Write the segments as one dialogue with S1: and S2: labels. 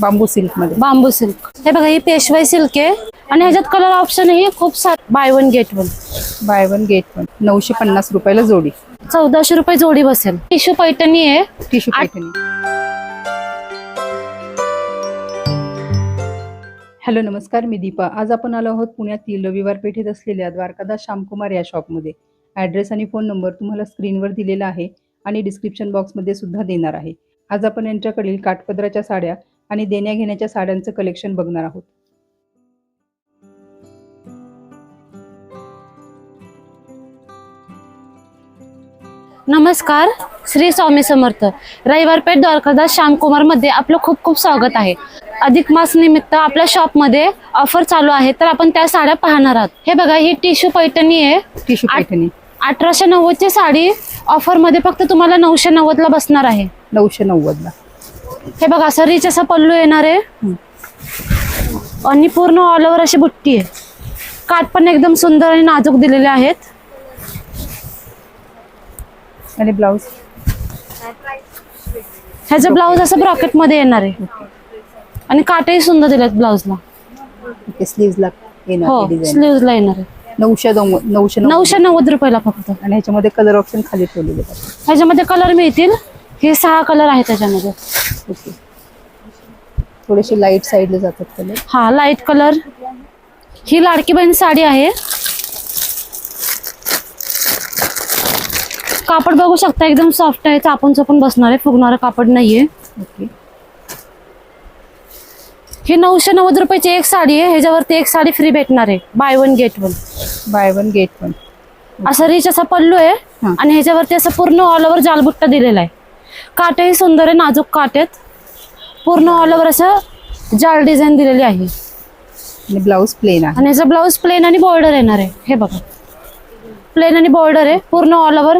S1: बांबू silk मध्ये.
S2: बांबू silk. हे बघा ही पेशवाई सिल्क आहे आणि ह्याच्यात कलर ऑप्शन ही खूप सारे. By one get one.
S1: By one get one. 950 रुपयाला जोडी.
S2: 1400 रुपये जोडी बसेल. टिश्यू पैठणी आहे.
S1: टिश्यू पैठणी. हॅलो नमस्कार, मी दीपा. आज आपण आलो आहोत पुण्यातील रविवार पेठेत असलेल्या द्वारकादास श्यामकुमार या शॉपमध्ये. ॲड्रेस आणि फोन नंबर तुम्हाला स्क्रीनवर दिलेला आहे आणि डिस्क्रिप्शन बॉक्समध्ये सुद्धा देणार आहे. आज आपण यांच्याकडील काठपदराच्या साड्या आणि देण्या घेण्याच्या साड्यांचं कलेक्शन बघणार आहोत.
S2: नमस्कार, श्री स्वामी समर्थ. रविवार पेठ द्वारकादास श्यामकुमार मध्ये आपलं खूप खूप स्वागत आहे. अधिक मास निमित्त आपल्या शॉप मध्ये ऑफर चालू आहे, तर आपण त्या साड्या पाहणार आहोत. हे बघा ही टिश्यू पैठणी आहे.
S1: टिश्यू पैठणी
S2: 1890 ची साडी ऑफर मध्ये फक्त तुम्हाला 990 ला बसणार आहे.
S1: 990 ला.
S2: हे बघा असं रिच असा पल्लू येणार आहे आणि पूर्ण ऑल ओव्हर अशी बुट्टी आहे. काठ पण एकदम सुंदर आणि नाजूक दिलेले आहेत.
S1: आणि ब्लाउज,
S2: ह्याचं ब्लाउज असं ब्रॉकेट मध्ये येणार आहे आणि काठही सुंदर दिलेत ब्लाउजला.
S1: स्लीव्हजला
S2: हो,
S1: येणार डिझाइन.
S2: स्लीव्हजला येणार आहे.
S1: 990
S2: रुपयाला फक्त.
S1: आणि ह्याच्यामध्ये कलर ऑप्शन खाली ठेवलेले आहेत.
S2: ह्याच्यामध्ये कलर मिळतील. हे 6 कलर आहेत त्याच्यामध्ये.
S1: ओके, थोडेसे लाईट साईडला जातात कलर.
S2: हा लाईट कलर. ही लाडकी बहीण साडी आहे. कापड बघू शकता एकदम सॉफ्ट आहे. चापून चोपून बसणार आहे, फुगणारं कापड नाहीये.
S1: ओके,
S2: ही 990 रुपयाची एक साडी आहे. ह्याच्यावरती एक साडी फ्री भेटणार आहे. By one get one.
S1: By one get one.
S2: असं रिच असा पल्लू आहे आणि ह्याच्यावरती असं पूर्ण ऑल ओव्हर जालबुट्टा दिलेला आहे. काठही सुंदर आहे, नाजूक काठ आहेत. पूर्ण ऑल ओव्हर असं जाल डिझाईन दिलेली आहे.
S1: आणि ब्लाउज प्लेन आहे.
S2: आणि ह्याचा ब्लाउज प्लेन आणि बॉर्डर येणार आहे. हे बघा प्लेन आणि बॉर्डर आहे. पूर्ण ऑल ओव्हर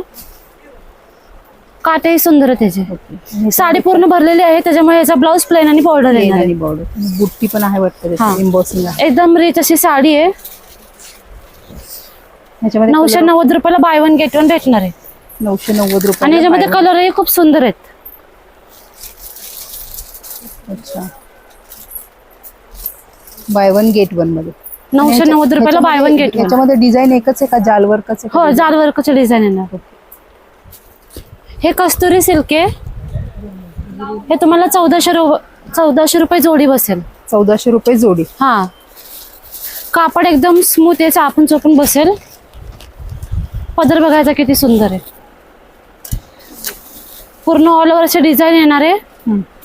S2: काठही सुंदर आहे त्याचे. साडी पूर्ण भरलेली आहे, त्याच्यामुळे याचा ब्लाउज प्लेन आणि बॉर्डर येणार आहे.
S1: बॉर्डर बुट्टी पण आहे वाटतं. एम्बॉसिंग आहे.
S2: एकदम रिच अशी साडी आहे.
S1: ह्याच्यामध्ये
S2: 990 रुपयाला बाय वन गेट वन भेटणार आहे.
S1: 990 रुपये.
S2: आणि ह्याच्यामध्ये कलरही खूप सुंदर आहेत.
S1: अच्छा, बाय वन गेट वन मध्ये
S2: 990 रुपयाला बाय वन गेट वन.
S1: याच्यामध्ये डिझाईन एकच आहे का? जाल वर्कच आहे?
S2: हो, जाल वर्कचे डिझाईन येणार. हे कस्तुरी सिल्क आहे. हे तुम्हाला 1400 रुपये जोडी बसेल.
S1: 1400 रुपये जोडी.
S2: हा, कापड एकदम स्मूथ आहे, चापून चोपून बसेल. पदर बघायचा किती सुंदर आहे. पूर्ण ऑल ओव्हर असे डिझाईन येणार आहे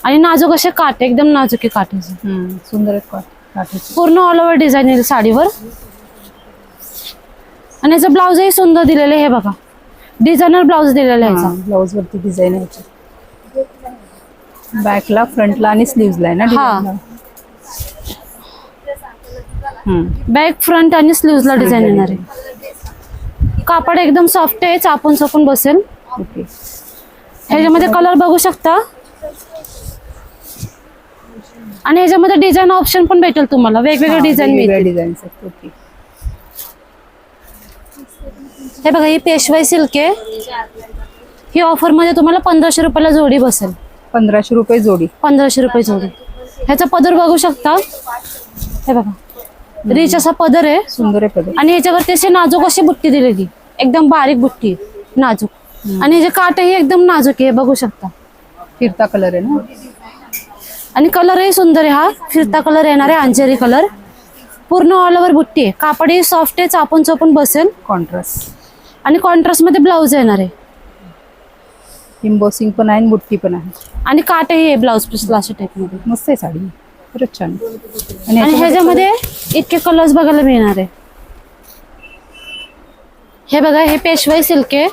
S2: आणि नाजूक असे काठ, एकदम नाजूक आहे काठ.
S1: सुंदर आहे.
S2: पूर्ण ऑल ओव्हर डिझाईन येईल साडीवर. आणि याचं ब्लाउजही सुंदर दिलेलं आहे. हे बघा डिझायनर ब्लाउज दिलेला आहे.
S1: ब्लाउज वरती डिझाईन आहे. बॅकला, फ्रंटला आणि स्लीव्हजला आहे ना.
S2: हा, बॅक फ्रंट आणि स्लीव्हजला डिझाईन येणार आहे. कापड एकदम सॉफ्ट आहे, चापून चोपून बसेल.
S1: ओके,
S2: ह्याच्यामध्ये कलर बघू शकता. आणि ह्याच्यामध्ये डिझाईन ऑप्शन पण भेटेल तुम्हाला. वेगवेगळे डिझाईन मिळतील.
S1: डिझाईन्स. ओके,
S2: हे बघा ही पेशवाई सिल्क आहे. ही ऑफर मध्ये तुम्हाला 1500 रुपयाला जोडी बसेल.
S1: 1500 रुपये जोडी.
S2: 1500 रुपये जोडी. ह्याचा पदर बघू शकता. हे बघा रिच असा पदर आहे.
S1: सुंदर आहे पदर.
S2: आणि ह्याच्यावरती अशी नाजूक अशी बुट्टी दिलेली, एकदम बारीक बुट्टी, नाजूक. आणि ह्याचे काठही एकदम नाजूक आहे, बघू शकता.
S1: फिरता कलर आहे ना.
S2: आणि कलरही सुंदर आहे. हा फिरता कलर येणार आहे, अंजेरी कलर. पूर्ण ऑल ओव्हर बुट्टी आहे. कापडही सॉफ्ट आहे, चापून चोपून बसेल.
S1: कॉन्ट्रास्ट.
S2: आणि कॉन्ट्रास्ट मध्ये ब्लाउज येणार आहे.
S1: एम्बॉसिंग पण आहे आणि बुट्टी पण आहे.
S2: आणि काठही आहे ब्लाउज पीसला अशा टाइप मध्ये.
S1: मस्त आहे साडी, खरंच छान.
S2: आणि ह्याच्यामध्ये इतके कलर्स बघायला मिळणार आहे. हे बघा हे पेशवाई सिल्क आहे.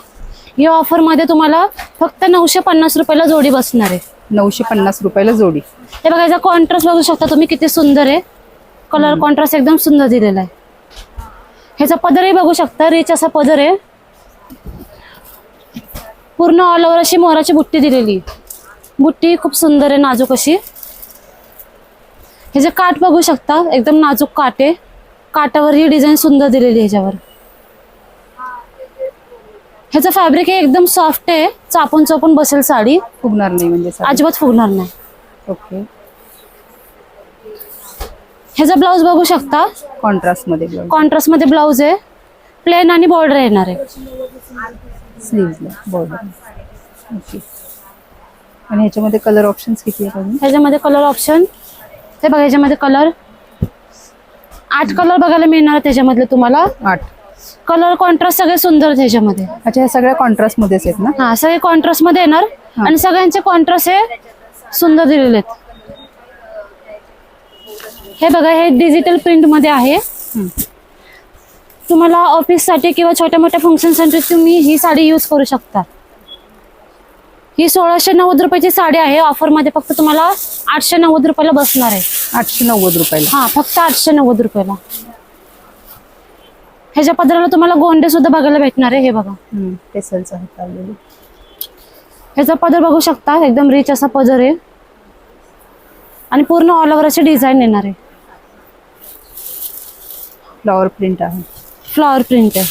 S2: या ऑफर मध्ये तुम्हाला फक्त 950 रुपयाला जोडी बसणार आहे.
S1: 950 रुपयाला जोडी.
S2: हे बघा याचा कॉन्ट्रास्ट बघू शकता तुम्ही किती सुंदर आहे. कलर कॉन्ट्रास्ट एकदम सुंदर दिलेला आहे. ह्याचा पदरही बघू शकता, रिच असा पदर आहे. पूर्ण ऑल ओव्हर अशी मोराची बुट्टी दिलेली. बुट्टी खूप सुंदर आहे, नाजूक अशी. ह्याचे काठ बघू शकता, एकदम नाजूक काठ आहे. काठावर ही डिझाईन सुंदर दिलेली आहे. ह्याच्यावर ह्याचं फॅब्रिक हे एकदम सॉफ्ट आहे, चापून चोपून बसेल साडी,
S1: फुगणार नाही म्हणजे
S2: अजिबात फुगणार नाही.
S1: ओके.
S2: ह्याचा ब्लाऊज बघू शकता,
S1: कॉन्ट्रास्ट मध्ये ब्लाउज,
S2: कॉन्ट्रास्ट मध्ये ब्लाऊज आहे, प्लेन आणि बॉर्डर येणार आहे.
S1: स्लीव्हजला बॉर्डर. ओके. आणि ह्याच्यामध्ये कलर ऑप्शन्स किती आहेत अजून?
S2: ह्याच्यामध्ये कलर ऑप्शन हे बघा, ह्याच्यामध्ये कलर 8 कलर बघायला मिळणार आहे त्याच्यामधले तुम्हाला.
S1: 8.
S2: कलर कॉन्ट्रास्ट सगळे सुंदर आहेत ह्याच्यामध्ये.
S1: अच्छा, ह्या सगळ्या कॉन्ट्रास्ट मध्येच आहेत ना?
S2: हा, सगळे कॉन्ट्रास्ट मध्ये येणार आणि सगळ्यांचे कॉन्ट्रास्ट हे सुंदर दिलेले आहेत. हे बघा, हे डिजिटल प्रिंट मध्ये आहे. तुम्हाला ऑफिस साठी किंवा छोट्या मोठ्या फंक्शन साठी तुम्ही ही साडी यूज करू शकता. ही 1690 रुपयाची साडी आहे. ऑफर मध्ये फक्त तुम्हाला 890 रुपयाला बसणार आहे.
S1: 890 रुपयाला.
S2: हा, फक्त 890 रुपयाला. ह्याच्या पदराला तुम्हाला गोंडे सुद्धा बघायला भेटणार आहे. हे बघा,
S1: टेसल्स आहेत लावलेले.
S2: ह्याचा पदर बघू शकता, एकदम रिच असा पदर आहे आणि पूर्ण ऑल ओव्हर अशी डिझाईन येणार आहे.
S1: फ्लॉवर प्रिंट आहे.
S2: फ्लॉवर प्रिंट आहे.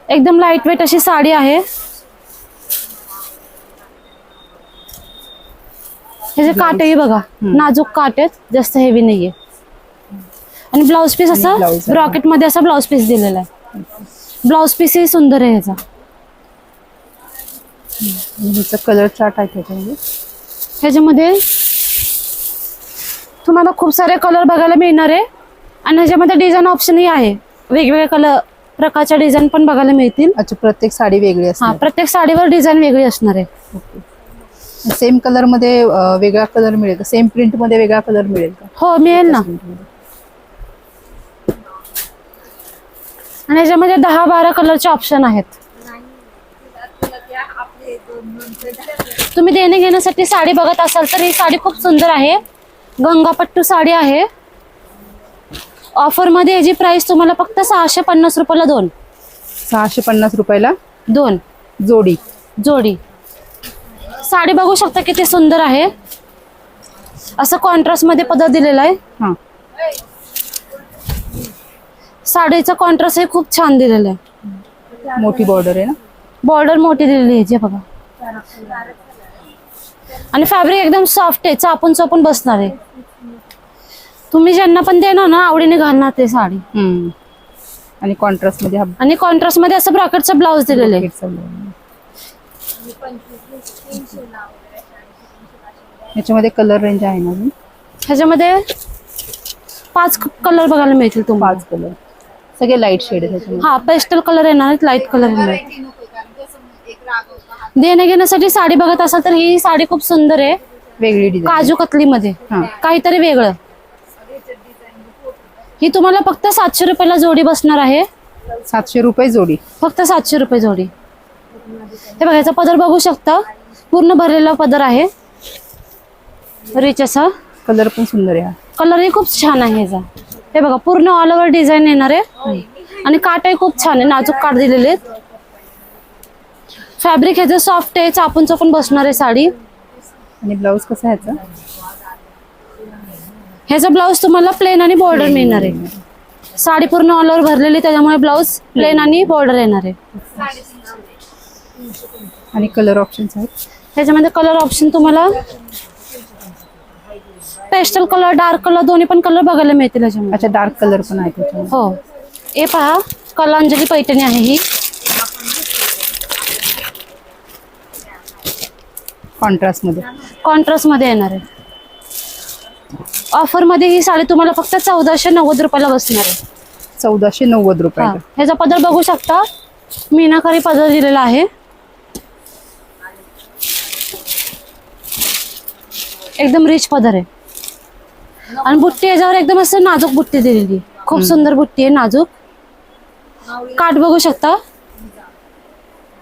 S2: एकदम लाईट वेट अशी साडी आहे. ह्याचे काटेही बघा, नाजूक काट आहेत, जास्त हेवी नाहीये. आणि ब्लाउज पीस असा ब्रॉकेट मध्ये असा ब्लाउज पीस दिलेला आहे. ब्लाउज पीस ही सुंदर आहे ह्याचा.
S1: ह्याचा कलर चार्ट आहे त्याच्यामध्ये.
S2: ह्याच्यामध्ये तुम्हाला खूप सारे कलर बघायला मिळणार आहे आणि ह्याच्यामध्ये डिझाईन ऑप्शनही आहे. वेगवेगळ्या कलर प्रकारच्या डिझाईन पण बघायला मिळतील.
S1: अच्छा, प्रत्येक साडी वेगळी असते.
S2: हा, प्रत्येक साडीवर डिझाईन वेगळी असणार आहे.
S1: ओके. सेम कलर मध्ये वेगळा कलर मिळेल का? सेम प्रिंट मध्ये वेगळा कलर मिळेल का?
S2: हो, मिळेल ना. आणि ह्याच्यामध्ये 10-12 कलरचे ऑप्शन आहेत. तुम्ही देणे घेण्यासाठी साडी बघत असाल तर ही साडी खूप सुंदर आहे. गंगापट्टू साडी आहे. ऑफर मध्ये याची प्राइस तुम्हाला फक्त 650 रुपयाला 2.
S1: 650 रुपयाला
S2: 2
S1: जोडी.
S2: जोडी. साडी बघू शकता किती सुंदर आहे. असं कॉन्ट्रास्ट मध्ये पदर दिलेला आहे.
S1: हा,
S2: साडीचा कॉन्ट्रास्ट हे खूप छान दिलेला आहे.
S1: मोठी बॉर्डर आहे ना?
S2: बॉर्डर मोठी दिलेली आहे जे बघा. आणि फॅब्रिक एकदम सॉफ्ट आहे, चापून चापून बसणार आहे. तुम्ही ज्यांना पण देणार ना, आवडीने घालणार ते साडी.
S1: आणि कॉन्ट्रास्ट मध्ये
S2: आणि कॉन्ट्रास्ट मध्ये असं ब्रॉकेटचा ब्लाउज दिलेला आहे.
S1: याच्यामध्ये कलर रेंज आहे ना अजून?
S2: ह्याच्यामध्ये 5 कलर बघायला मिळतील तुम्हाला.
S1: 5 कलर, सगळे लाईट शेड आहे.
S2: हा, पेस्टल कलर येणार आहेत, लाईट कलर येणार आहेत. देणे घेण्यासाठी साडी बघत असाल तर ही साडी खूप सुंदर आहे.
S1: वेगळी डिझाईन,
S2: काजू कतली मध्ये काहीतरी वेगळं. ही तुम्हाला फक्त 700 रुपयाला जोडी बसणार आहे.
S1: 700 रुपये जोडी.
S2: फक्त 700 रुपये जोडी. हे बघा, याचा पदर बघू शकता, पूर्ण भरलेला पदर आहे. रिच असा
S1: कलर पण सुंदर आहे.
S2: कलरही खूप छान आहे ह्याचा. हे बघा, पूर्ण ऑल ओव्हर डिझाईन येणार आहे आणि काटही खूप छान आहे, नाजूक काट दिलेले आहेत. फॅब्रिक ह्याचं सॉफ्ट आहे, चापून चापून बसणार आहे साडी.
S1: आणि ब्लाउज कसा आहे ह्याचा?
S2: ह्याचा ब्लाउज तुम्हाला प्लेन आणि बॉर्डर मिळणार आहे. साडी पूर्ण ऑल ओव्हर भरलेली, त्याच्यामुळे ब्लाउज प्लेन आणि बॉर्डर येणार आहे.
S1: आणि कलर ऑप्शन्स आहेत
S2: ह्याच्यामध्ये. कलर ऑप्शन तुम्हाला पेस्टल कलर, डार्क कलर दोन्ही पण कलर बघायला मिळतील ह्याच्यामध्ये.
S1: अच्छा, डार्क कलर पण आहे त्याच्यामध्ये.
S2: हो. हे पहा, कलांजली पैठणी आहे ही. कॉन्ट्रास्ट मध्ये येणार आहे. ऑफर मध्ये ही साडी तुम्हाला फक्त 1490 रुपयाला बसणार आहे.
S1: 1490 रुपये.
S2: ह्याचा पदर बघू शकता, मीनाकारी पदर दिलेला आहे. एकदम रिच पदर आहे आणि बुट्टी याच्यावर एकदम असं नाजूक बुट्टी दिलेली. खूप सुंदर बुट्टी आहे, नाजूक. काठ बघू शकता,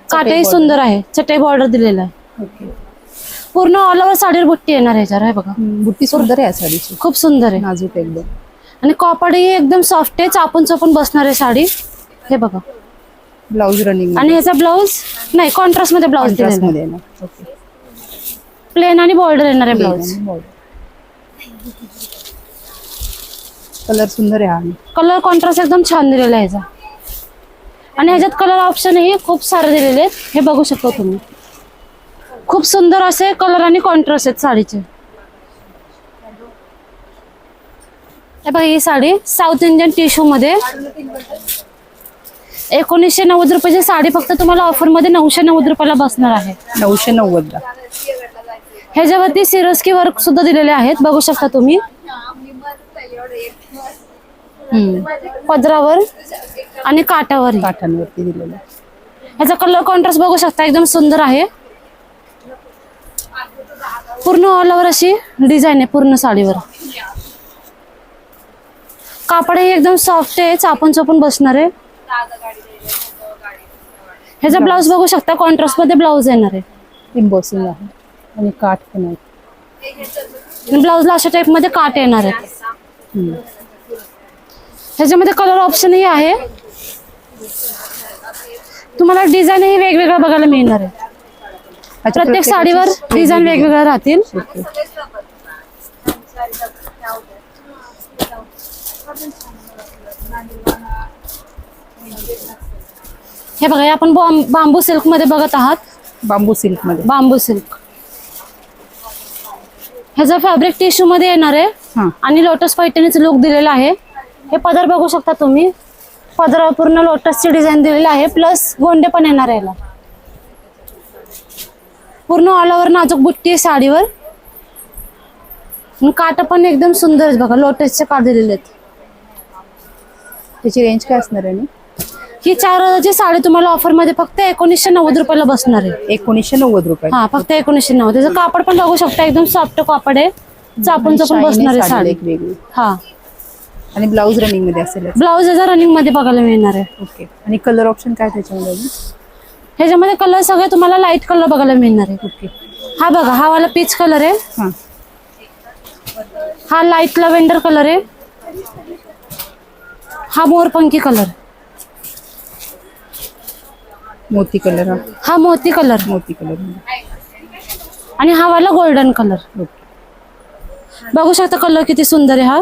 S2: काठही सुंदर आहे, चटई बॉर्डर दिलेला आहे. पूर्ण ऑल ओव्हर साडीवर बुट्टी येणार ह्याच्यावर. आहे बघा,
S1: बुट्टी सुंदर आहे साडीची,
S2: खूप सुंदर आहे,
S1: नाजूक एकदम.
S2: आणि कॉपरही एकदम सॉफ्ट आहे, चापून चापून बसणार आहे साडी. हे बघा,
S1: ब्लाउज रनिंग.
S2: आणि ह्याचा ब्लाउज नाही, कॉन्ट्रास्ट मध्ये ब्लाउज दिलेला आहे. प्लेन आणि बॉर्डर येणार आहे ब्लाउज.
S1: कलर सुंदर आहे.
S2: कलर कॉन्ट्रास्ट एकदम छान दिलेला आहे ह्याचा. आणि ह्याच्यात कलर ऑप्शन ही खूप सारे दिलेले आहेत. हे बघू शकता तुम्ही, खूप सुंदर असे कलर आणि कॉन्ट्रास्ट आहेत साडीचे. हे बघा ही साडी साऊथ इंडियन टिश्यू मध्ये 1990 रुपयाची साडी फक्त तुम्हाला ऑफर मध्ये 990 रुपयाला बसणार आहे.
S1: 990 ला.
S2: ह्याच्यावरती सिरोस्की वर्क सुद्धा दिलेले आहेत, बघू शकता तुम्ही. पदरावर आणि काठावर
S1: काठांवरती दिलेलं.
S2: ह्याचा कलर कॉन्ट्रास्ट बघू शकता, एकदम सुंदर आहे. पूर्ण ऑल ओव्हर अशी डिझाईन आहे पूर्ण साडीवर. कापड हे एकदम सॉफ्ट आहे, चापून चापून बसणार आहे. ह्याचा ब्लाऊज बघू शकता, कॉन्ट्रास्ट मध्ये ब्लाऊज येणार आहे.
S1: एम्बॉसिंग आहे आणि काठ पण आहे.
S2: ब्लाऊजला अशा टाइप मध्ये काठ येणार आहे. ह्याच्यामध्ये कलर ऑप्शनही आहे. तुम्हाला डिझाईनही वेगवेगळ्या बघायला मिळणार आहे. प्रत्येक साडीवर डिझाईन वेगवेगळ्या राहतील. हे बघा, हे आपण बांबू सिल्क मध्ये बघत आहात.
S1: बांबू सिल्क मध्ये.
S2: बांबू सिल्क ह्याचा फॅब्रिक टिश्यू मध्ये येणार आहे आणि लोटस पैठणीचं लुक दिलेला आहे. हे पदर बघू शकता तुम्ही, पदरावर पूर्ण लोटसची डिझाईन दिलेली आहे, प्लस गोंडे पण येणार आहे याला. पूर्ण ऑल ओव्हर नाजूक बुट्टी आहे साडीवर. काठ पण एकदम सुंदर आहे बघा, लोटसचे काठ दिलेले आहेत.
S1: त्याची रेंज काय असणार आहे?
S2: ही 4000ची साडी तुम्हाला ऑफर मध्ये फक्त 1990 रुपयाला बसणार आहे.
S1: 1990 रुपये.
S2: हा, फक्त 1990. त्याचं कापड पण बघू शकता, एकदम सॉफ्ट कापड आहे, चापून चापून बसणार आहे साडी.
S1: वेगळी.
S2: हा,
S1: आणि ब्लाऊज रनिंग मध्ये असेल.
S2: ब्लाऊज याचा रनिंग मध्ये बघायला मिळणार आहे.
S1: ओके. आणि कलर ऑप्शन काय त्याच्यामध्ये?
S2: ह्याच्यामध्ये कलर सगळे तुम्हाला लाईट कलर बघायला मिळणार आहे.
S1: ओके.
S2: हा बघा, हा वाला पीच कलर आहे. हा लाईट लव्हेंडर कलर आहे. हा मोरपंखी कलर.
S1: मोती कलर.
S2: हा मोती कलर.
S1: मोती कलर.
S2: आणि हा वाला गोल्डन कलर. बघू शकता कलर किती सुंदर आहे हा.